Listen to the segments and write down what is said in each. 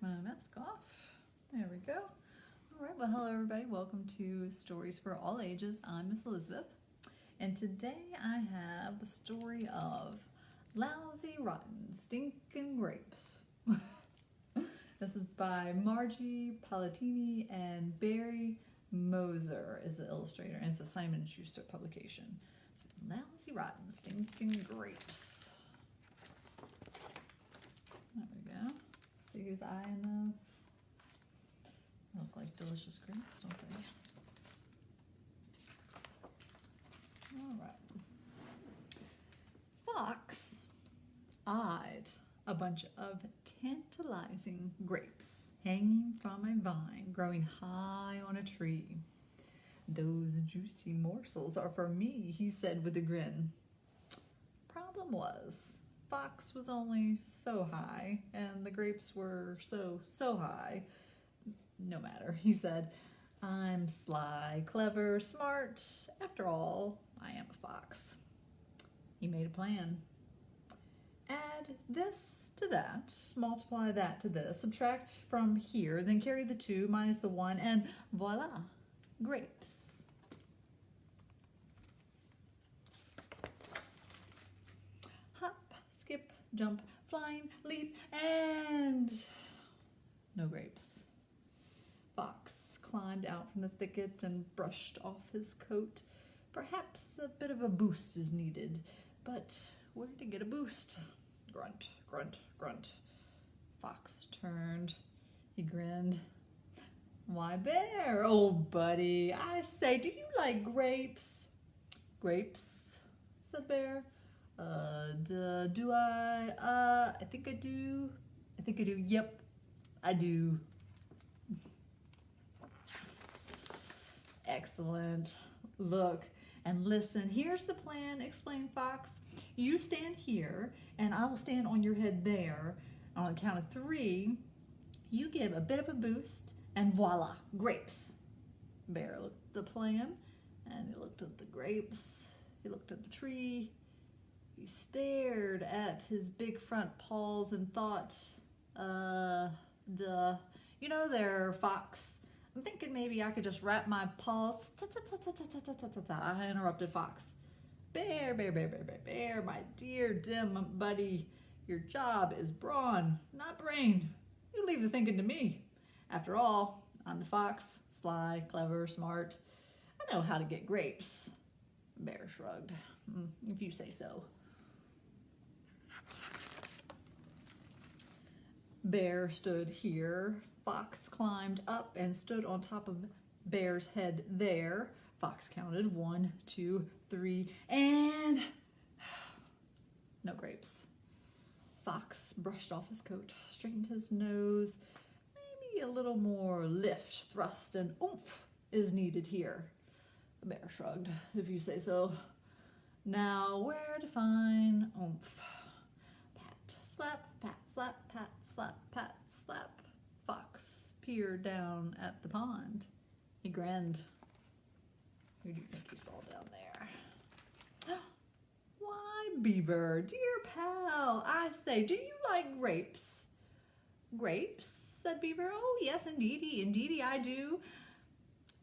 mask off. There we go. All right, well, hello everybody. Welcome to Stories for All Ages. I'm Miss Elizabeth, and today I have the story of Lousy, Rotten, Stinking Grapes. This is by Margie Palatini and Barry Moser is the illustrator, and it's a Simon & Schuster publication. So, Lousy, Rotten, Stinking Grapes. There we go. Figure's eye in those. They look like delicious grapes, don't they? Alright. Fox eyed a bunch of tantalizing grapes hanging from a vine growing high on a tree. "Those juicy morsels are for me," he said with a grin. Problem was, Fox was only so high, and the grapes were so high. "No matter," he said. "I'm sly, clever, smart. After all, I am a fox." He made a plan. Add this to that, multiply that to this, subtract from here, then carry the 2 minus the 1, and voila, grapes. Hop, skip, jump, flying, leap, and no grapes. Fox climbed out from the thicket and brushed off his coat. Perhaps a bit of a boost is needed, but where to get a boost? Grunt, grunt, grunt. Fox turned. He grinned. "Why, Bear, old buddy, I say, do you like grapes?" "Grapes?" said Bear. Do I? I think I do. I think I do. Yep, I do." "Excellent. Look and listen. Here's the plan," explained Fox. "You stand here, and I will stand on your head there. On the count of 3, you give a bit of a boost, and voila, grapes." Bear looked at the plan, and he looked at the grapes. He looked at the tree. He stared at his big front paws and thought, you know there, Fox. I'm thinking maybe I could just wrap my paws." I interrupted Fox. Bear, my dear dim buddy, your job is brawn, not brain. You leave the thinking to me. After all, I'm the fox, sly, clever, smart. I know how to get grapes." Bear shrugged. "If you say so." Bear stood here. Fox climbed up and stood on top of Bear's head there. Fox counted 1, 2, 3, and no grapes. Fox brushed off his coat, straightened his nose. Maybe a little more lift, thrust, and oomph is needed here. Bear shrugged. "If you say so." Now, where to find oomph? Pat, slap, pat, slap, pat, slap, pat, slap. Fox peered down at the pond. He grinned. Who do you think he saw down there? "Why, Beaver, dear pal, I say, do you like grapes?" "Grapes?" said Beaver. "Oh, yes, indeedy I do."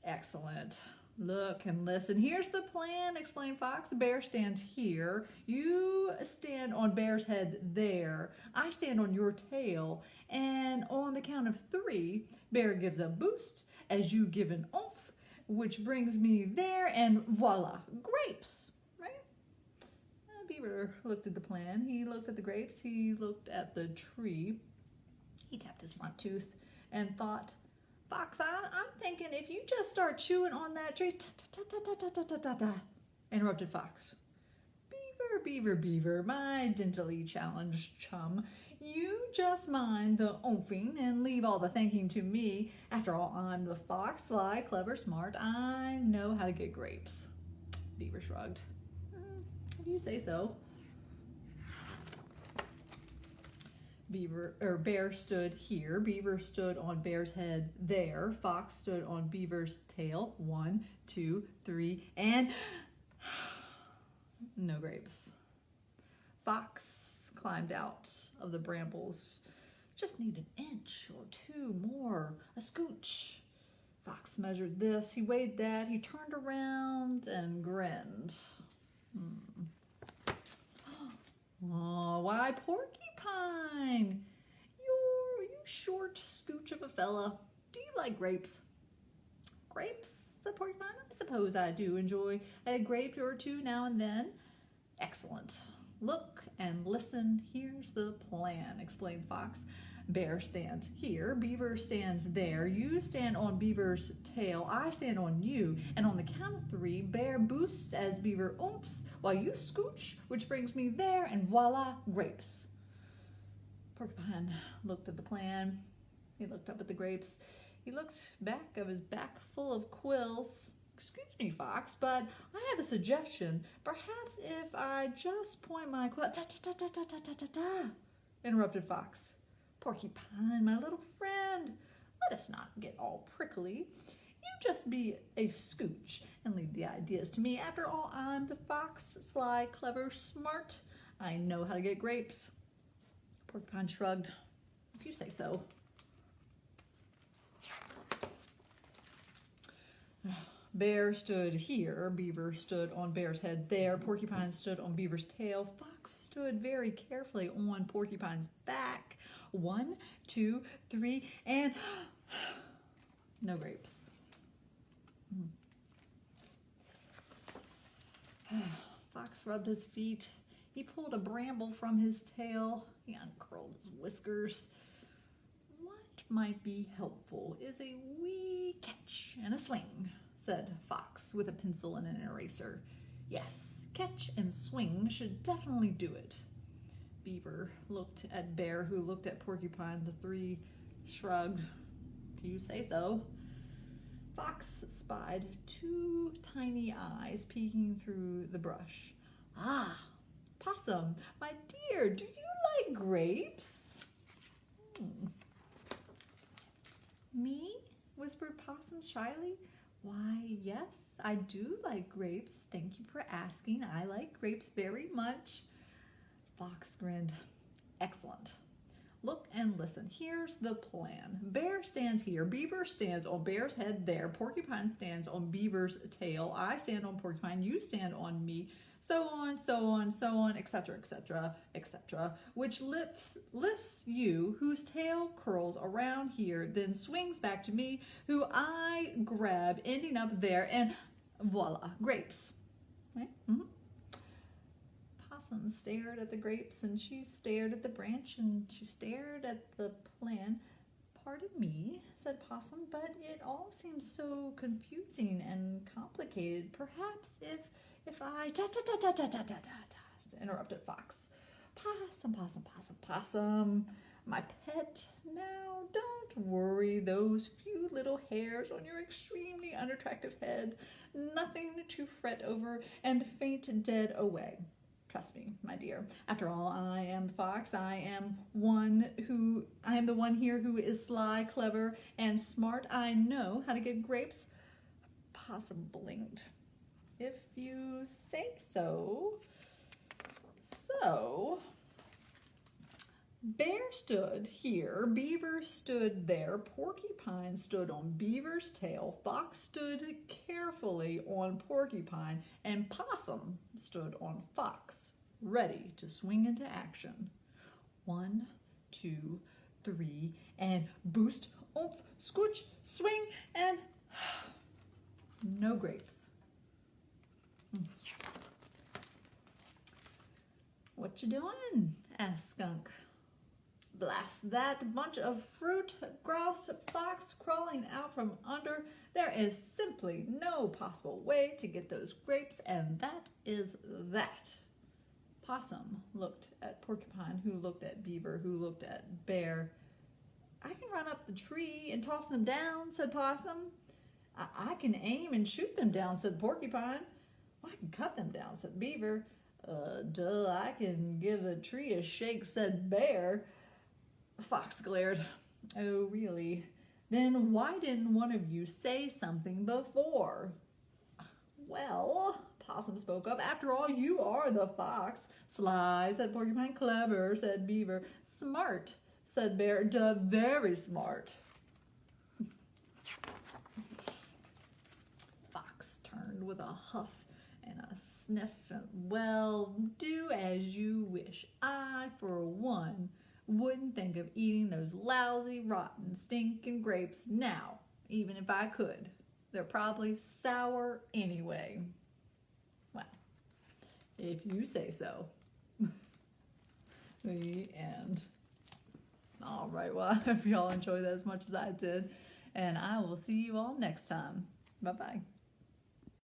"Excellent. Look and listen. Here's the plan," explained Fox. "Bear stands here. You stand on Bear's head there. I stand on your tail. And on the count of 3, Bear gives a boost as you give an oomph, which brings me there, and voila, grapes." Right? Beaver looked at the plan. He looked at the grapes. He looked at the tree. He tapped his front tooth and thought, "Fox, I'm thinking if you just start chewing on that tree," interrupted Fox. Beaver, my dentally challenged chum, you just mind the oomping and leave all the thinking to me. After all, I'm the fox, sly, clever, smart. I know how to get grapes." Beaver shrugged. "If you say so." Bear stood here. Beaver stood on Bear's head there. Fox stood on Beaver's tail. 1, 2, 3, and no grapes. Fox climbed out of the brambles, Just need an inch or two more, a scooch. Fox measured this, he weighed that, he turned around and grinned. Oh, why, Porcupine, you short scooch of a fella. Do you like grapes? Grapes, said Porcupine. I suppose I do enjoy a grape or two now and then. Excellent. Look and listen. Here's the plan, explained Fox. Bear stands here, Beaver stands there, you stand on Beaver's tail, I stand on you, and on the count of 3, Bear boosts as Beaver oomps, while you scooch, which brings me there, and voila, grapes. Porcupine looked at the plan. He looked up at the grapes. He looked back of his back full of quills. Excuse me, Fox, but I have a suggestion. Perhaps if I just point my quill... Ta-ta-ta-ta-ta-ta-ta-ta, interrupted Fox. Porcupine, my little friend, let us not get all prickly. You just be a scooch and leave the ideas to me. After all, I'm the fox, sly, clever, smart. I know how to get grapes. Porcupine shrugged. If you say so. Bear stood here, Beaver stood on Bear's head there, Porcupine stood on Beaver's tail, Fox stood very carefully on Porcupine's back. 1, 2, 3, and no grapes. Fox rubbed his feet. He pulled a bramble from his tail. He uncurled his whiskers. What might be helpful is a wee catch and a swing, said Fox with a pencil and an eraser. Yes, catch and swing should definitely do it. Beaver looked at Bear, who looked at Porcupine. The 3 shrugged. If you say so. Fox spied 2 tiny eyes peeking through the brush. Ah, Possum, my dear, do you like grapes? Me? Whispered Possum shyly. Why, yes, I do like grapes. Thank you for asking. I like grapes very much. Fox grinned. Excellent. Look and listen. Here's the plan. Bear stands here. Beaver stands on Bear's head there. Porcupine stands on Beaver's tail. I stand on Porcupine. You stand on me. So on, so on, so on, etc., etc., etc., which lifts you, whose tail curls around here, then swings back to me, who I grab, ending up there, and voila, grapes. Right? Mm-hmm. Possum stared at the grapes, and she stared at the branch, and she stared at the plan. Pardon me, said Possum, but it all seems so confusing and complicated. Perhaps if I... interrupted Fox. Possum, Possum, Possum, Possum, my pet. Now, don't worry those few little hairs on your extremely unattractive head. Nothing to fret over and faint dead away. Trust me, my dear. After all, I am the fox. I am the one here who is sly, clever, and smart. I know how to get grapes. Possum blinked. If you say so. So, Bear stood here, Beaver stood there, Porcupine stood on Beaver's tail, Fox stood carefully on Porcupine, and Possum stood on Fox, ready to swing into action. 1, 2, 3, and boost, oomph, scooch, swing, and no grapes. What you doing? Asked Skunk. Blast that bunch of fruit, groused Fox crawling out from under. There is simply no possible way to get those grapes, and that is that. Possum looked at Porcupine, who looked at Beaver, who looked at Bear. I can run up the tree and toss them down, said Possum. I can aim and shoot them down, said Porcupine. I can cut them down, said Beaver. Duh, I can give the tree a shake, said Bear. Fox glared. Oh, really? Then why didn't one of you say something before? Well, Possum spoke up. After all, you are the fox. Sly, said Porcupine. Clever, said Beaver. Smart, said Bear. Duh, very smart. Fox turned with a huff and a sniff and, well, do as you wish. I, for one, wouldn't think of eating those lousy, rotten, stinking grapes now, even if I could. They're probably sour anyway. Well, if you say so. The end. All right, well, I hope y'all enjoyed that as much as I did, and I will see you all next time. Bye-bye.